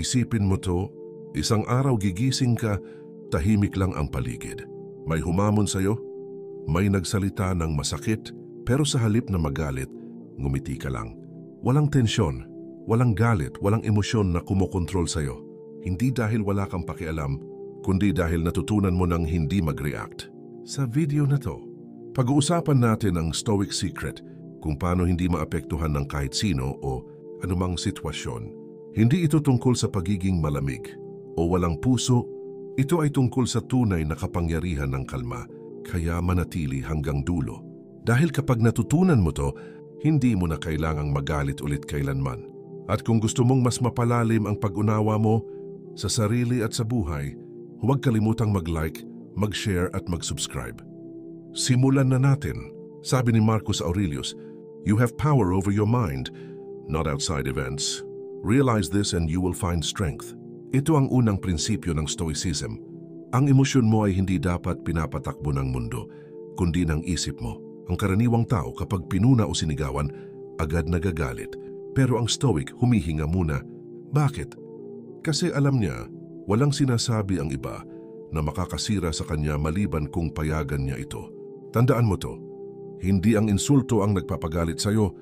Isipin mo to, isang araw gigising ka, tahimik lang ang paligid. May humamon sa'yo, may nagsalita ng masakit, pero sa halip na magalit, ngumiti ka lang. Walang tensyon, walang galit, walang emosyon na kumokontrol sa'yo. Hindi dahil wala kang pakialam, kundi dahil natutunan mo ng hindi mag-react. Sa video na to, pag-uusapan natin ang Stoic Secret kung paano hindi maapektuhan ng kahit sino o anumang sitwasyon. Hindi ito tungkol sa pagiging malamig o walang puso, ito ay tungkol sa tunay na kapangyarihan ng kalma, kaya manatili hanggang dulo. Dahil kapag natutunan mo to, hindi mo na kailangang magalit ulit kailanman. At kung gusto mong mas mapalalim ang pag-unawa mo sa sarili at sa buhay, huwag kalimutang mag-like, mag-share at mag-subscribe. Simulan na natin. Sabi ni Marcus Aurelius, "You have power over your mind, not outside events. Realize this and you will find strength." Ito ang unang prinsipyo ng Stoicism. Ang emosyon mo ay hindi dapat pinapatakbo ng mundo, kundi ng isip mo. Ang karaniwang tao kapag pinuna o sinigawan, agad nagagalit. Pero ang Stoic humihinga muna. Bakit? Kasi alam niya, walang sinasabi ang iba na makakasira sa kanya maliban kung payagan niya ito. Tandaan mo to, hindi ang insulto ang nagpapagalit sa'yo,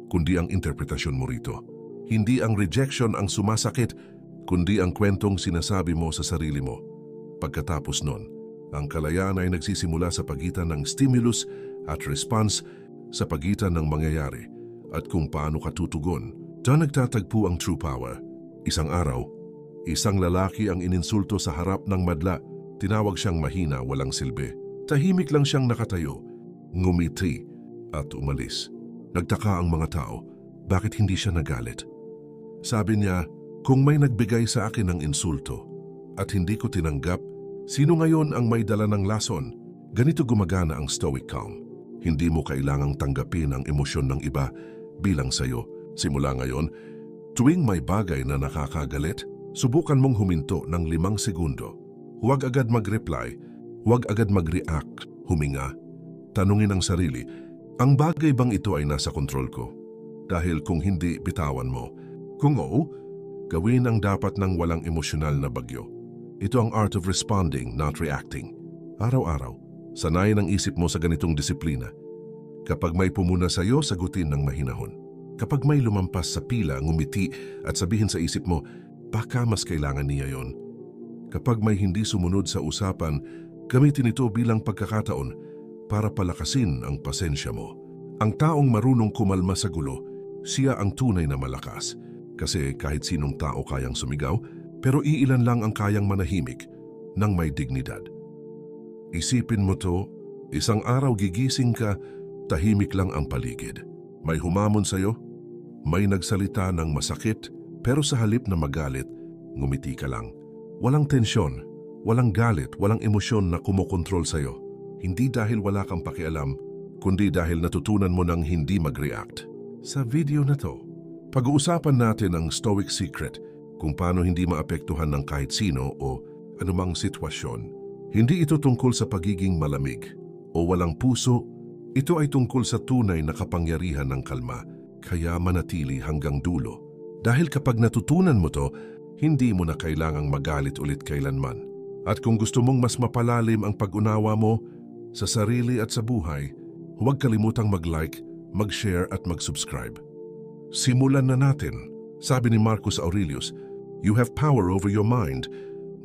kundi ang interpretasyon mo rito. Hindi ang rejection ang sumasakit, kundi ang kwentong sinasabi mo sa sarili mo. Pagkatapos nun, ang kalayaan ay nagsisimula sa pagitan ng stimulus at response, sa pagitan ng mangyayari at kung paano ka tutugon. Diyan nagtatagpo ang true power. Isang araw, isang lalaki ang ininsulto sa harap ng madla. Tinawag siyang mahina, walang silbi. Tahimik lang siyang nakatayo, ngumiti at umalis. Nagtaka ang mga tao, bakit hindi siya nagalit? Sabi niya, kung may nagbigay sa akin ng insulto at hindi ko tinanggap, sino ngayon ang may dala ng lason? Ganito gumagana ang Stoic calm. Hindi mo kailangang tanggapin ang emosyon ng iba bilang sayo. Simula ngayon, tuwing may bagay na nakakagalit, subukan mong huminto ng 5 segundo. Huwag agad mag-reply, huwag agad mag-react, huminga. Tanungin ang sarili, ang bagay bang ito ay nasa kontrol ko? Dahil kung hindi, bitawan mo. Kung oo, gawin ang dapat ng walang emosyonal na bagyo. Ito ang art of responding, not reacting. Araw-araw, sanayin ang isip mo sa ganitong disiplina. Kapag may pumuna sa iyo, sagutin ng mahinahon. Kapag may lumampas sa pila, ngumiti at sabihin sa isip mo, baka mas kailangan niya yon. Kapag may hindi sumunod sa usapan, gamitin ito bilang pagkakataon para palakasin ang pasensya mo. Ang taong marunong kumalma sa gulo, siya ang tunay na malakas. Kasi kahit sinong tao kayang sumigaw, pero iilan lang ang kayang manahimik ng may dignidad. Isipin mo to, isang araw gigising ka, tahimik lang ang paligid. May humamon sa'yo, may nagsalita ng masakit, pero sa halip na magalit, ngumiti ka lang. Walang tensyon, walang galit, walang emosyon na kumokontrol sa'yo. Hindi dahil wala kang pakialam, kundi dahil natutunan mo ng hindi mag-react. Sa video na to, pag-uusapan natin ang Stoic Secret kung paano hindi maapektuhan ng kahit sino o anumang sitwasyon. Hindi ito tungkol sa pagiging malamig o walang puso, ito ay tungkol sa tunay na kapangyarihan ng kalma, kaya manatili hanggang dulo. Dahil kapag natutunan mo to, hindi mo na kailangang magalit ulit kailanman. At kung gusto mong mas mapalalim ang pag-unawa mo sa sarili at sa buhay, huwag kalimutang mag-like, mag-share at mag-subscribe. Simulan na natin. Sabi ni Marcus Aurelius, "You have power over your mind,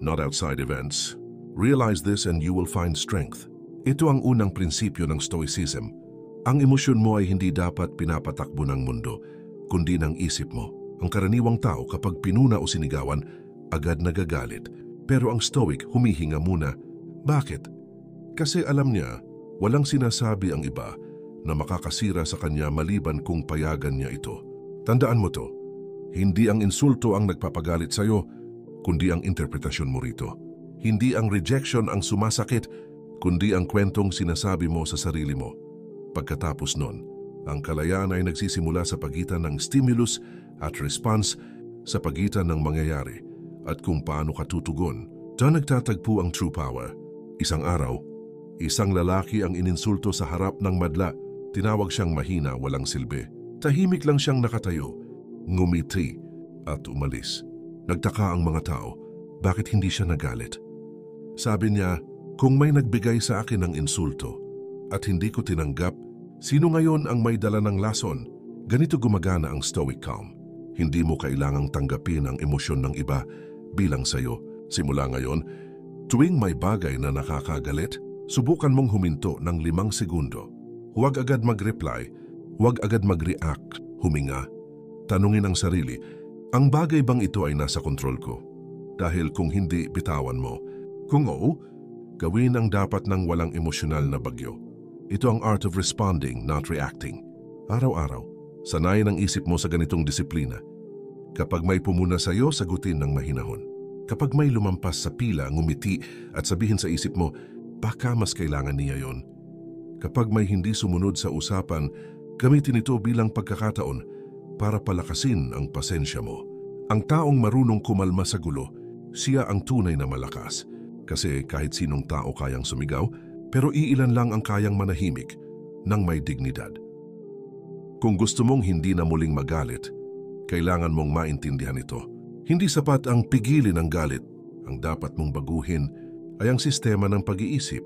not outside events. Realize this and you will find strength." Ito ang unang prinsipyo ng Stoicism. Ang emosyon mo ay hindi dapat pinapatakbo ng mundo, kundi ng isip mo. Ang karaniwang tao kapag pinuna o sinigawan, agad nagagalit. Pero ang Stoic humihinga muna. Bakit? Kasi alam niya, walang sinasabi ang iba na makakasira sa kanya maliban kung payagan niya ito. Tandaan mo to, hindi ang insulto ang nagpapagalit sa'yo, kundi ang interpretasyon mo rito. Hindi ang rejection ang sumasakit, kundi ang kwentong sinasabi mo sa sarili mo. Pagkatapos nun, ang kalayaan ay nagsisimula sa pagitan ng stimulus at response, sa pagitan ng mangyayari at kung paano ka tutugon. Diyan nagtatagpo ang true power. Isang araw, isang lalaki ang ininsulto sa harap ng madla. Tinawag siyang mahina, walang silbi. Tahimik lang siyang nakatayo, ngumiti at umalis. Nagtaka ang mga tao, bakit hindi siya nagalit? Sabi niya, kung may nagbigay sa akin ng insulto at hindi ko tinanggap, sino ngayon ang may dala ng lason? Ganito gumagana ang stoic calm. Hindi mo kailangang tanggapin ang emosyon ng iba bilang sayo. Simula ngayon, tuwing may bagay na nakakagalit, subukan mong huminto ng 5 segundo. Huwag agad mag-reply, huwag agad mag-react, huminga. Tanungin ang sarili, ang bagay bang ito ay nasa kontrol ko? Dahil kung hindi, bitawan mo. Kung oo, gawin ang dapat ng walang emosyonal na bagyo. Ito ang art of responding, not reacting. Araw-araw, sanayin ang isip mo sa ganitong disiplina. Kapag may pumuna sa iyo, sagutin ng mahinahon. Kapag may lumampas sa pila, ngumiti at sabihin sa isip mo, baka mas kailangan niya yon. Kapag may hindi sumunod sa usapan, gamitin ito bilang pagkakataon para palakasin ang pasensya mo. Ang taong marunong kumalma sa gulo, siya ang tunay na malakas. Kasi kahit sinong tao kayang sumigaw, pero iilan lang ang kayang manahimik ng may dignidad. Kung gusto mong hindi na muling magalit, kailangan mong maintindihan ito. Hindi sapat ang pigilin ang galit. Ang dapat mong baguhin ay ang sistema ng pag-iisip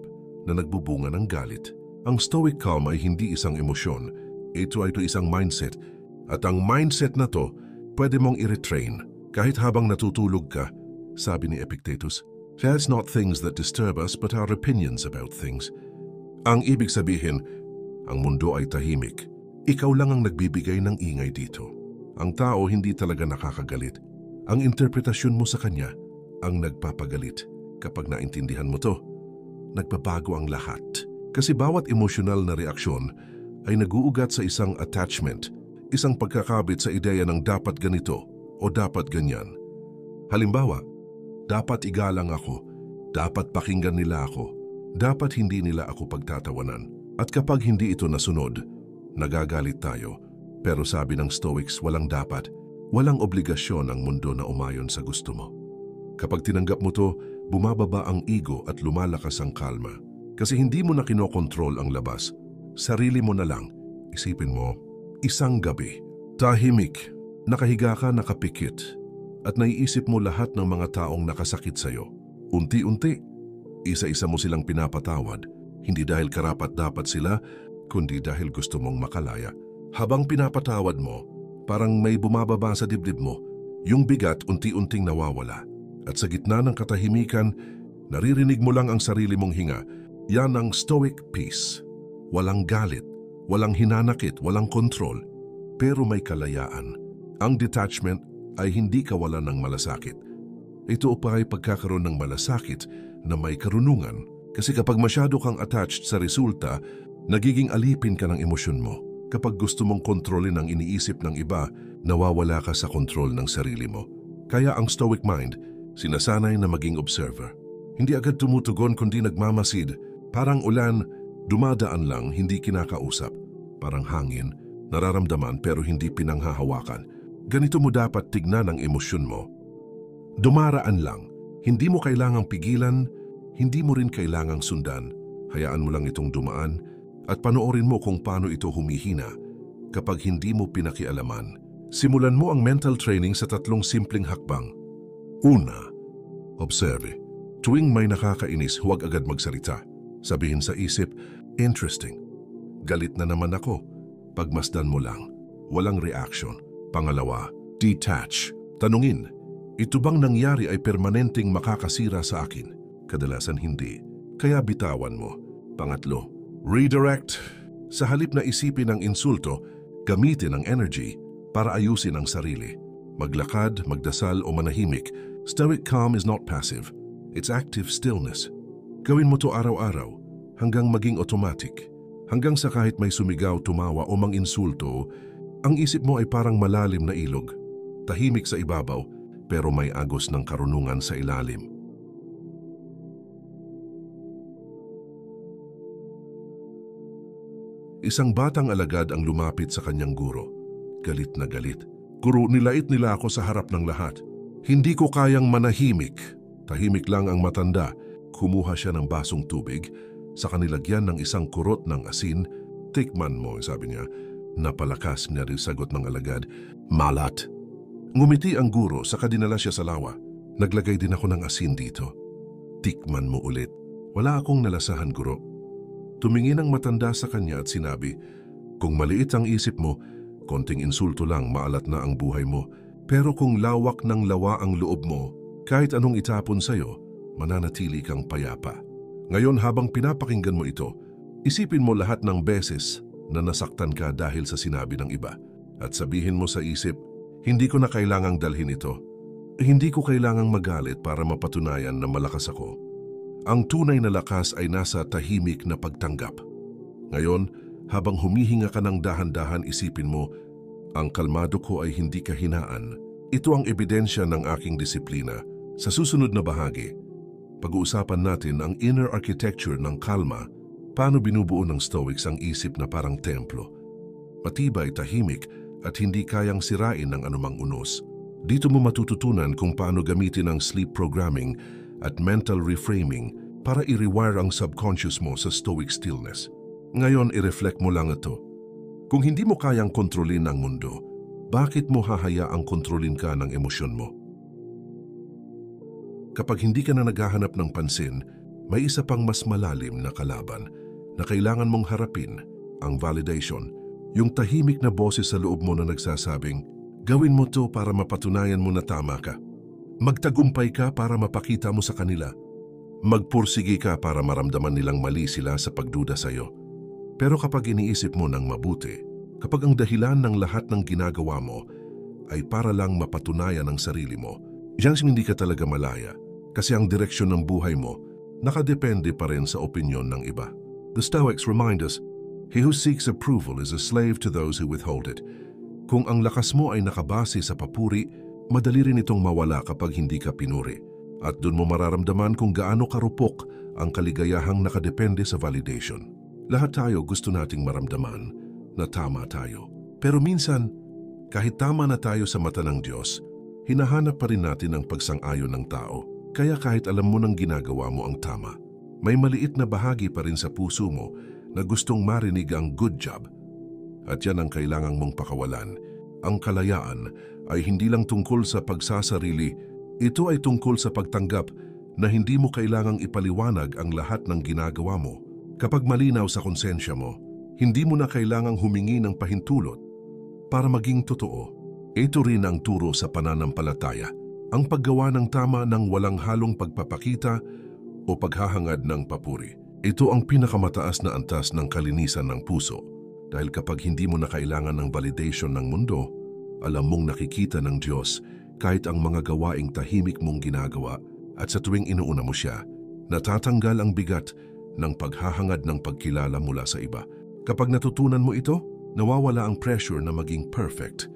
na nagbubunga ng galit. Ang stoic calm ay hindi isang emosyon. Ito ay isang mindset. At ang mindset na to, pwede mong i-retrain kahit habang natutulog ka. Sabi ni Epictetus, "It's not things that disturb us but our opinions about things." Ang ibig sabihin, ang mundo ay tahimik. Ikaw lang ang nagbibigay ng ingay dito. Ang tao hindi talaga nakakagalit. Ang interpretasyon mo sa kanya ang nagpapagalit. Kapag naintindihan mo to, nagbabago ang lahat. Kasi bawat emosyonal na reaksyon ay naguugat sa isang attachment, isang pagkakabit sa ideya ng dapat ganito o dapat ganyan. Halimbawa, dapat igalang ako, dapat pakinggan nila ako, dapat hindi nila ako pagtatawanan. At kapag hindi ito nasunod, nagagalit tayo. Pero sabi ng Stoics, walang dapat, walang obligasyon ang mundo na umayon sa gusto mo. Kapag tinanggap mo to, bumababa ang ego at lumalakas ang kalma. Kasi hindi mo na kinokontrol ang labas. Sarili mo na lang. Isipin mo, isang gabi, tahimik, nakahiga ka nakapikit, at naiisip mo lahat ng mga taong nakasakit sa'yo. Unti-unti, isa-isa mo silang pinapatawad, hindi dahil karapat-dapat sila, kundi dahil gusto mong makalaya. Habang pinapatawad mo, parang may bumababa sa dibdib mo, yung bigat unti-unting nawawala. At sa gitna ng katahimikan, naririnig mo lang ang sarili mong hinga. Yan ang stoic peace. Walang galit, walang hinanakit, walang kontrol, pero may kalayaan. Ang detachment ay hindi kawalan ng malasakit. Ito pa ay pagkakaroon ng malasakit na may karunungan. Kasi kapag masyado kang attached sa resulta, nagiging alipin ka ng emosyon mo. Kapag gusto mong kontrolin ang iniisip ng iba, nawawala ka sa kontrol ng sarili mo. Kaya ang stoic mind, sinasanay na maging observer. Hindi agad tumutugon kundi nagmamasid. Parang ulan, dumadaan lang, hindi kinakausap. Parang hangin, nararamdaman pero hindi pinanghahawakan. Ganito mo dapat tignan ang emosyon mo. Dumaraan lang, hindi mo kailangang pigilan, hindi mo rin kailangang sundan. Hayaan mo lang itong dumaan at panoorin mo kung paano ito humihina. Kapag hindi mo pinakialaman, simulan mo ang mental training sa 3 simpleng hakbang. Una, observe. Tuwing may nakakainis, huwag agad magsalita. Sabihin sa isip, interesting. Galit na naman ako. Pagmasdan mo lang. Walang reaction. Pangalawa, detach. Tanungin, ito bang nangyari ay permanenteng makakasira sa akin? Kadalasan hindi. Kaya bitawan mo. Pangatlo, redirect. Sa halip na isipin ang insulto, gamitin ang energy para ayusin ang sarili. Maglakad, magdasal o manahimik. Stoic calm is not passive. It's active stillness. Gawin mo to araw-araw hanggang maging automatic. Hanggang sa kahit may sumigaw, tumawa o mang-insulto, ang isip mo ay parang malalim na ilog. Tahimik sa ibabaw pero may agos ng karunungan sa ilalim. Isang batang alagad ang lumapit sa kanyang guro. Galit na galit. Guro, nilait nila ako sa harap ng lahat. Hindi ko kayang manahimik. Tahimik lang ang matanda. Kumuha siya ng basong tubig, sa kanilagyan ng isang kurot ng asin. Tikman mo, sabi niya. Napalakas niya rin sagot ng alagad. Malat. Ngumiti ang guro saka dinala siya sa lawa. Naglagay din ako ng asin dito. Tikman mo ulit. Wala akong nalasahan, guro. Tumingin ang matanda sa kanya at sinabi, kung maliit ang isip mo, konting insulto lang maalat na ang buhay mo. Pero kung lawak ng lawa ang loob mo, kahit anong itapon sa'yo, mananatili kang payapa. Ngayon habang pinapakinggan mo ito, isipin mo lahat ng beses na nasaktan ka dahil sa sinabi ng iba. At sabihin mo sa isip, hindi ko na kailangang dalhin ito. Hindi ko kailangang magalit para mapatunayan na malakas ako. Ang tunay na lakas ay nasa tahimik na pagtanggap. Ngayon, habang humihinga ka ng dahan-dahan, isipin mo, ang kalmado ko ay hindi kahinaan. Ito ang ebidensya ng aking disiplina. Sa susunod na bahagi, pag-uusapan natin ang inner architecture ng kalma, paano binubuo ng Stoics ang isip na parang templo. Matibay, tahimik, at hindi kayang sirain ng anumang unos. Dito mo matututunan kung paano gamitin ang sleep programming at mental reframing para i-rewire ang subconscious mo sa Stoic stillness. Ngayon, i-reflect mo lang ito. Kung hindi mo kayang kontrolin ang mundo, bakit mo hahayaang kontrolin ka ng emosyon mo? Kapag hindi ka na naghahanap ng pansin, may isa pang mas malalim na kalaban na kailangan mong harapin, ang validation. Yung tahimik na boses sa loob mo na nagsasabing, gawin mo to para mapatunayan mo na tama ka. Magtagumpay ka para mapakita mo sa kanila. Magpursige ka para maramdaman nilang mali sila sa pagduda sa iyo. Pero kapag iniisip mo ng mabuti, kapag ang dahilan ng lahat ng ginagawa mo ay para lang mapatunayan ang sarili mo, diyan hindi ka talaga malaya. Kasi ang direksyon ng buhay mo nakadepende pa rin sa opinyon ng iba. The Stoics remind us, he who seeks approval is a slave to those who withhold it. Kung ang lakas mo ay nakabase sa papuri, madali rin itong mawala kapag hindi ka pinuri. At doon mo mararamdaman kung gaano karupok ang kaligayahang nakadepende sa validation. Lahat tayo gusto nating maramdaman na tama tayo. Pero minsan, kahit tama na tayo sa mata ng Diyos, hinahanap pa rin natin ang pagsang-ayon ng tao. Kaya kahit alam mo ng ginagawa mo ang tama, may maliit na bahagi pa rin sa puso mo na gustong marinig ang good job. At yan ang kailangang mong pakawalan. Ang kalayaan ay hindi lang tungkol sa pagsasarili, ito ay tungkol sa pagtanggap na hindi mo kailangang ipaliwanag ang lahat ng ginagawa mo. Kapag malinaw sa konsensya mo, hindi mo na kailangang humingi ng pahintulot para maging totoo. Ito rin ang turo sa pananampalataya. Ang paggawa ng tama ng walang halong pagpapakita o paghahangad ng papuri. Ito ang pinakamataas na antas ng kalinisan ng puso. Dahil kapag hindi mo na kailangan ng validation ng mundo, alam mong nakikita ng Diyos kahit ang mga gawaing tahimik mong ginagawa at sa tuwing inuuna mo siya, natatanggal ang bigat ng paghahangad ng pagkilala mula sa iba. Kapag natutunan mo ito, nawawala ang pressure na maging perfect.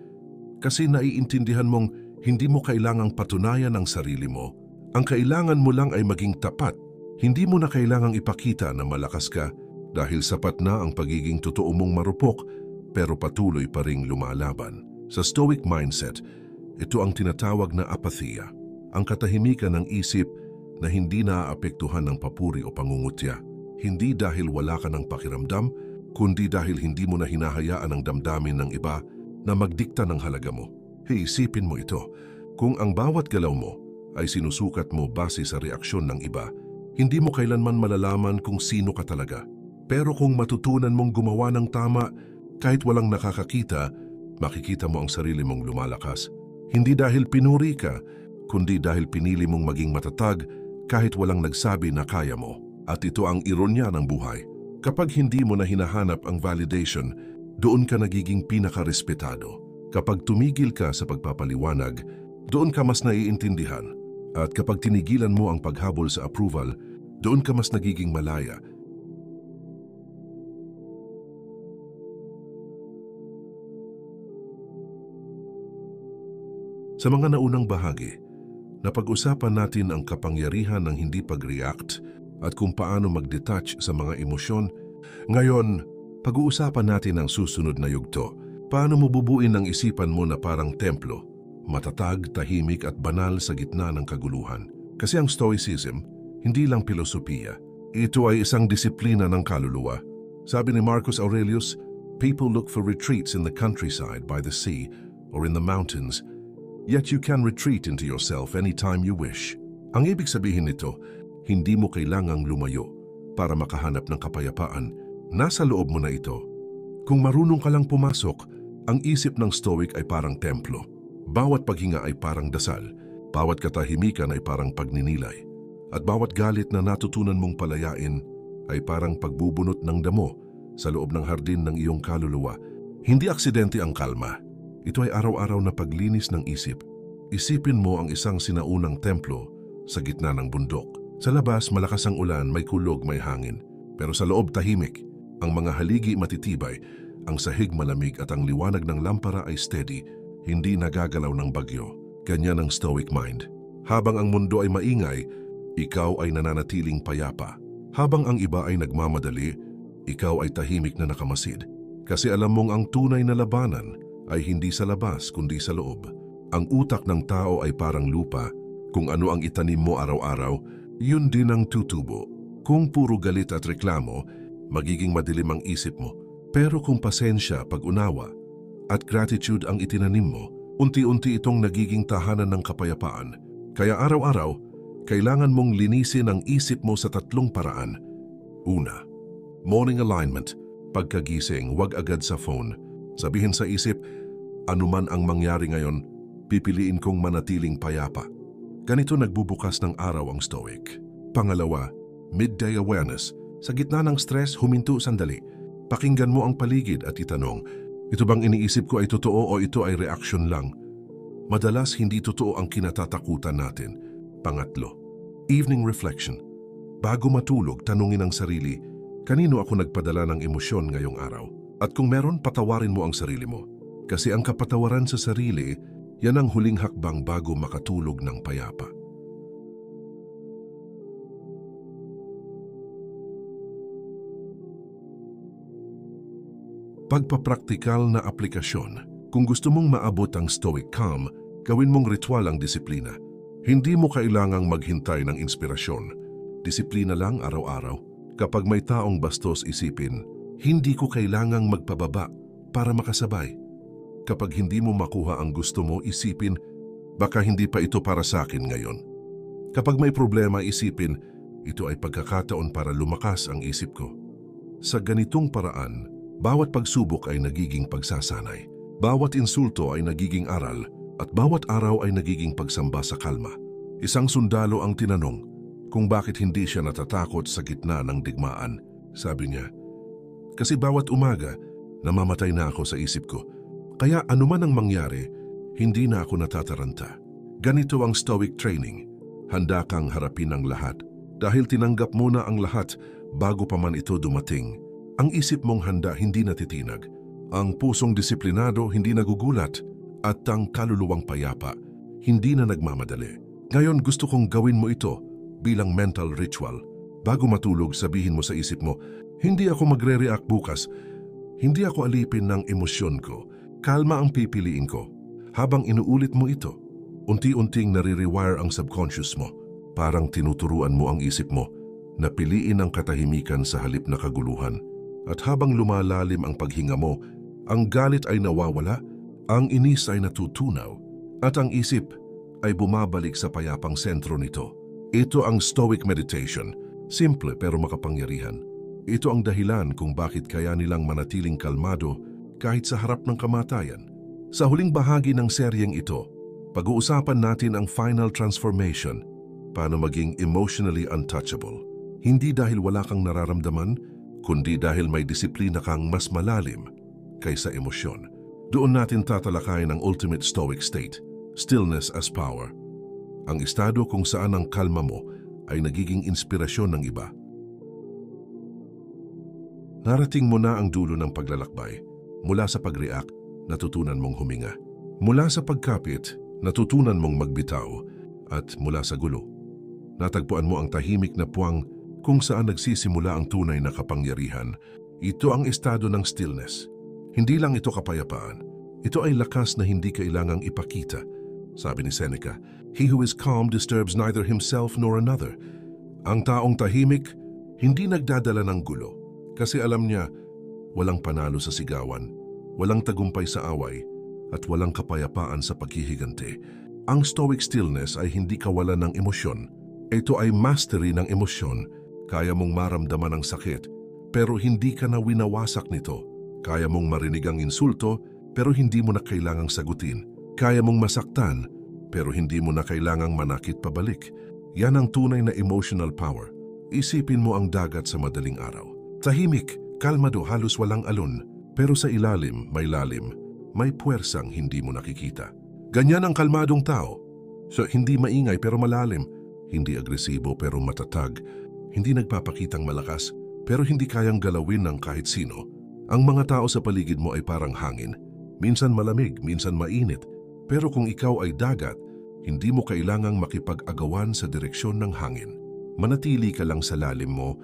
Kasi naiintindihan mong hindi mo kailangang patunayan ang sarili mo. Ang kailangan mo lang ay maging tapat. Hindi mo na kailangang ipakita na malakas ka dahil sapat na ang pagiging totoo mong marupok pero patuloy pa ring lumalaban. Sa Stoic mindset, ito ang tinatawag na apathiya, ang katahimikan ng isip na hindi naaapektuhan ng papuri o pangungutya. Hindi dahil wala ka ng pakiramdam, kundi dahil hindi mo na hinahayaan ang damdamin ng iba na magdikta ng halaga mo. Isipin mo ito, kung ang bawat galaw mo ay sinusukat mo base sa reaksyon ng iba, hindi mo kailanman malalaman kung sino ka talaga. Pero kung matutunan mong gumawa ng tama, kahit walang nakakakita, makikita mo ang sarili mong lumalakas. Hindi dahil pinuri ka, kundi dahil pinili mong maging matatag kahit walang nagsabi na kaya mo. At ito ang ironya ng buhay. Kapag hindi mo na hinahanap ang validation, doon ka nagiging pinakarespetado. Kapag tumigil ka sa pagpapaliwanag, doon ka mas naiintindihan. At kapag tinigilan mo ang paghabol sa approval, doon ka mas nagiging malaya. Sa mga naunang bahagi, napag-usapan natin ang kapangyarihan ng hindi pag-react at kung paano mag-detach sa mga emosyon. Ngayon, pag-uusapan natin ang susunod na yugto. Paano mo bubuin ang isipan mo na parang templo, matatag, tahimik at banal sa gitna ng kaguluhan? Kasi ang Stoicism, hindi lang filosofiya. Ito ay isang disiplina ng kaluluwa. Sabi ni Marcus Aurelius, people look for retreats in the countryside, by the sea, or in the mountains. yet you can retreat into yourself anytime you wish. Ang ibig sabihin nito, hindi mo kailangang lumayo para makahanap ng kapayapaan. Nasa loob mo na ito. Kung marunong ka lang pumasok, ang isip ng Stoic ay parang templo. Bawat paghinga ay parang dasal, bawat katahimikan ay parang pagninilay, at bawat galit na natutunan mong palayain ay parang pagbubunot ng damo sa loob ng hardin ng iyong kaluluwa. Hindi aksidente ang kalma. Ito ay araw-araw na paglinis ng isip. Isipin mo ang isang sinaunang templo sa gitna ng bundok. Sa labas, malakas ang ulan, may kulog, may hangin. Pero sa loob, tahimik. Ang mga haligi matitibay, ang sahig malamig at ang liwanag ng lampara ay steady, hindi nagagalaw ng bagyo. Ganyan ang Stoic mind. Habang ang mundo ay maingay, ikaw ay nananatiling payapa. Habang ang iba ay nagmamadali, ikaw ay tahimik na nakamasid. Kasi alam mong ang tunay na labanan ay hindi sa labas kundi sa loob. Ang utak ng tao ay parang lupa. Kung ano ang itanim mo araw-araw, yun din ang tutubo. Kung puro galit at reklamo, magiging madilim ang isip mo. Pero kung pasensya, pag-unawa at gratitude ang itinanim mo, unti-unti itong nagiging tahanan ng kapayapaan. Kaya araw-araw, kailangan mong linisin ang isip mo sa 3 paraan. Una, morning alignment. Pagkagising, huwag agad sa phone. Sabihin sa isip, anuman ang mangyari ngayon, pipiliin kong manatiling payapa. Ganito nagbubukas ng araw ang Stoic. Pangalawa, midday awareness. Sa gitna ng stress, huminto sandali. Pakinggan mo ang paligid at itanong, ito bang iniisip ko ay totoo o ito ay reaksyon lang? Madalas hindi totoo ang kinatatakutan natin. Pangatlo, evening reflection. Bago matulog, tanungin ang sarili, kanino ako nagpadala ng emosyon ngayong araw? At kung meron, patawarin mo ang sarili mo. Kasi ang kapatawaran sa sarili, yan ang huling hakbang bago makatulog ng payapa. Pagpapraktikal na aplikasyon. Kung gusto mong maabot ang Stoic calm, gawin mong ritual ang disiplina. Hindi mo kailangang maghintay ng inspirasyon. Disiplina lang araw-araw. Kapag may taong bastos isipin, hindi ko kailangang magpababa para makasabay. Kapag hindi mo makuha ang gusto mo, isipin, baka hindi pa ito para sa akin ngayon. Kapag may problema, isipin, ito ay pagkakataon para lumakas ang isip ko. Sa ganitong paraan, bawat pagsubok ay nagiging pagsasanay. Bawat insulto ay nagiging aral at bawat araw ay nagiging pagsamba sa kalma. Isang sundalo ang tinanong kung bakit hindi siya natatakot sa gitna ng digmaan. Sabi niya, kasi bawat umaga, namamatay na ako sa isip ko. Kaya anuman ang mangyari, hindi na ako natataranta. Ganito ang Stoic training. Handa kang harapin ang lahat dahil tinanggap mo na ang lahat bago pa man ito dumating. Ang isip mong handa hindi natitinag, ang pusong disiplinado hindi nagugulat, at ang kaluluwang payapa hindi na nagmamadali. Ngayon gusto kong gawin mo ito bilang mental ritual. Bago matulog, sabihin mo sa isip mo, hindi ako magre-react bukas, hindi ako alipin ng emosyon ko, kalma ang pipiliin ko. Habang inuulit mo ito, unti-unting nare-rewire ang subconscious mo. Parang tinuturuan mo ang isip mo na piliin ang katahimikan sa halip na kaguluhan. At habang lumalalim ang paghinga mo, ang galit ay nawawala, ang inis ay natutunaw, at ang isip ay bumabalik sa payapang sentro nito. Ito ang Stoic meditation, simple pero makapangyarihan. Ito ang dahilan kung bakit kaya nilang manatiling kalmado kahit sa harap ng kamatayan. Sa huling bahagi ng seryeng ito, pag-uusapan natin ang final transformation, paano maging emotionally untouchable. Hindi dahil wala kang nararamdaman, kundi dahil may disiplina kang mas malalim kaysa emosyon. Doon natin tatalakayin ang ultimate Stoic state, stillness as power. Ang estado kung saan ang kalma mo ay nagiging inspirasyon ng iba. Narating mo na ang dulo ng paglalakbay. Mula sa pag-react, natutunan mong huminga. Mula sa pagkapit, natutunan mong magbitaw. At mula sa gulo, natagpuan mo ang tahimik na puwang kung saan nagsisimula ang tunay na kapangyarihan. Ito ang estado ng stillness. Hindi lang ito kapayapaan. Ito ay lakas na hindi kailangang ipakita. Sabi ni Seneca, he who is calm disturbs neither himself nor another. Ang taong tahimik, hindi nagdadala ng gulo. Kasi alam niya, walang panalo sa sigawan, walang tagumpay sa away, at walang kapayapaan sa paghihiganti. Ang stoic stillness ay hindi kawalan ng emosyon. Ito ay mastery ng emosyon. Kaya mong maramdaman ang sakit, pero hindi ka na winawasak nito. Kaya mong marinig ang insulto, pero hindi mo na kailangang sagutin. Kaya mong masaktan, pero hindi mo na kailangang manakit pabalik. Yan ang tunay na emotional power. Isipin mo ang dagat sa madaling araw. Tahimik, kalmado, halos walang alon. Pero sa ilalim, may puwersang hindi mo nakikita. Ganyan ang kalmadong tao. So, hindi maingay pero malalim. Hindi agresibo pero matatag. Hindi nagpapakitang malakas pero hindi kayang galawin ng kahit sino. Ang mga tao sa paligid mo ay parang hangin. Minsan malamig, minsan mainit. Pero kung ikaw ay dagat, hindi mo kailangang makipag-agawan sa direksyon ng hangin. Manatili ka lang sa lalim mo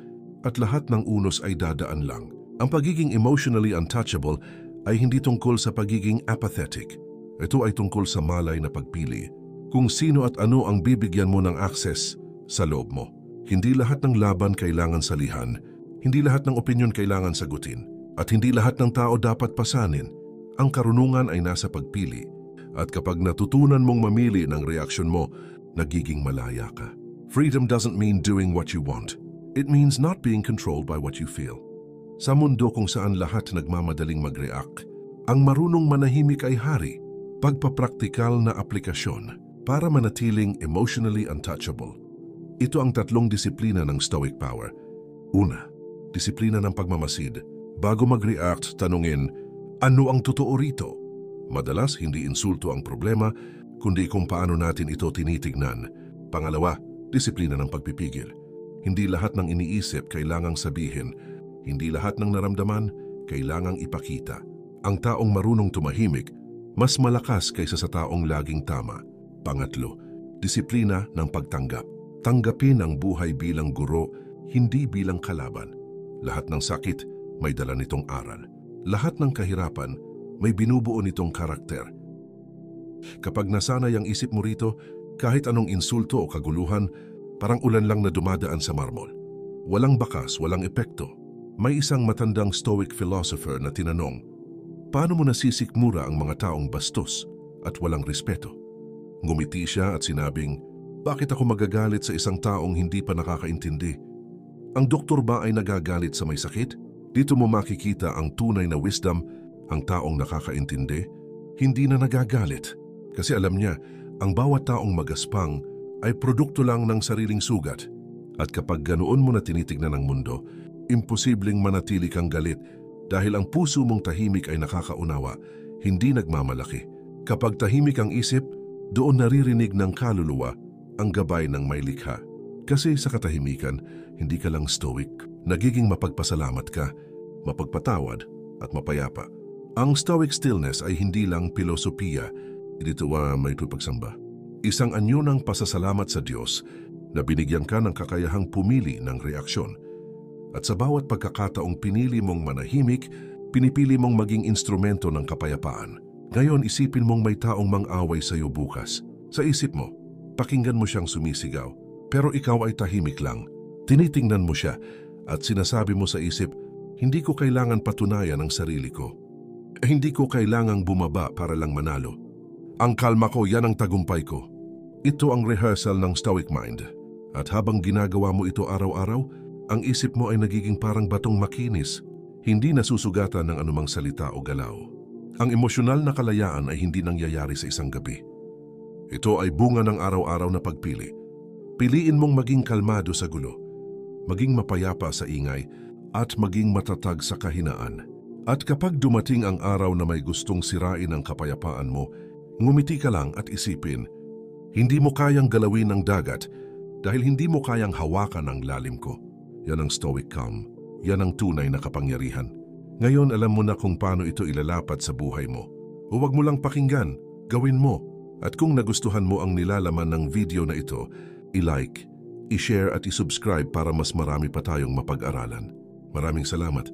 at lahat ng unos ay dadaan lang. Ang pagiging emotionally untouchable ay hindi tungkol sa pagiging apathetic. Ito ay tungkol sa malay na pagpili. Kung sino at ano ang bibigyan mo ng access sa loob mo. Hindi lahat ng laban kailangan salihan. Hindi lahat ng opinyon kailangan sagutin. At hindi lahat ng tao dapat pasanin. Ang karunungan ay nasa pagpili. At kapag natutunan mong mamili ng reaksyon mo, nagiging malaya ka. Freedom doesn't mean doing what you want. It means not being controlled by what you feel. Sa mundo kung saan lahat nagmamadaling mag-react, ang marunong manahimik ay hari. Pagpapraktikal na aplikasyon para manatiling emotionally untouchable. Ito ang 3 disiplina ng Stoic Power. Una, disiplina ng pagmamasid. Bago mag-react, tanungin, ano ang totoo rito? Madalas, hindi insulto ang problema, kundi kung paano natin ito tinitignan. Pangalawa, disiplina ng pagpipigil. Hindi lahat ng iniisip kailangang sabihin. Hindi lahat ng naramdaman kailangang ipakita. Ang taong marunong tumahimik, mas malakas kaysa sa taong laging tama. Pangatlo, disiplina ng pagtanggap. Tanggapin ang buhay bilang guro, hindi bilang kalaban. Lahat ng sakit may dala nitong aral. Lahat ng kahirapan may binubuo nitong karakter. Kapag nasanay ang isip mo rito, kahit anong insulto o kaguluhan, parang ulan lang na dumadaan sa marmol. Walang bakas, walang epekto. May isang matandang Stoic philosopher na tinanong, paano mo nasisikmura ang mga taong bastos at walang respeto? Ngumiti siya at sinabing, bakit ako magagalit sa isang taong hindi pa nakakaintindi? Ang doktor ba ay nagagalit sa may sakit? Dito mo makikita ang tunay na wisdom. Ang taong nakakaintindi, hindi na nagagalit. Kasi alam niya, ang bawat taong magaspang ay produkto lang ng sariling sugat. At kapag ganoon mo na tinitignan ang mundo, imposibleng manatili kang galit dahil ang puso mong tahimik ay nakakaunawa, hindi nagmamalaki. Kapag tahimik ang isip, doon naririnig ng kaluluwa ang gabay ng may likha. Kasi sa katahimikan, hindi ka lang stoic, nagiging mapagpasalamat ka, mapagpatawad at mapayapa. Ang stoic stillness ay hindi lang filosofiya, dito may pagsamba. Isang anyo ng pasasalamat sa Diyos na binigyan ka ng kakayahang pumili ng reaksyon. At sa bawat pagkakataong pinili mong manahimik, pinipili mong maging instrumento ng kapayapaan. Ngayon isipin mong may taong mang-away sa iyo bukas. Sa isip mo, pakinggan mo siyang sumisigaw, pero ikaw ay tahimik lang. Tinitingnan mo siya at sinasabi mo sa isip, hindi ko kailangan patunayan ang sarili ko. Hindi ko kailangang bumaba para lang manalo. Ang kalma ko, yan ang tagumpay ko. Ito ang rehearsal ng Stoic Mind. At habang ginagawa mo ito araw-araw, ang isip mo ay nagiging parang batong makinis, hindi nasusugatan ng anumang salita o galaw. Ang emosyonal na kalayaan ay hindi nangyayari sa isang gabi. Ito ay bunga ng araw-araw na pagpili. Piliin mong maging kalmado sa gulo, maging mapayapa sa ingay, at maging matatag sa kahinaan. At kapag dumating ang araw na may gustong sirain ang kapayapaan mo, ngumiti ka lang at isipin, hindi mo kayang galawin ng dagat dahil hindi mo kayang hawakan ang lalim ko. Yan ang stoic calm. Yan ang tunay na kapangyarihan. Ngayon alam mo na kung paano ito ilalapat sa buhay mo. Huwag mo lang pakinggan, gawin mo. At kung nagustuhan mo ang nilalaman ng video na ito, i-like, i-share at i-subscribe para mas marami pa tayong mapag-aralan. Maraming salamat.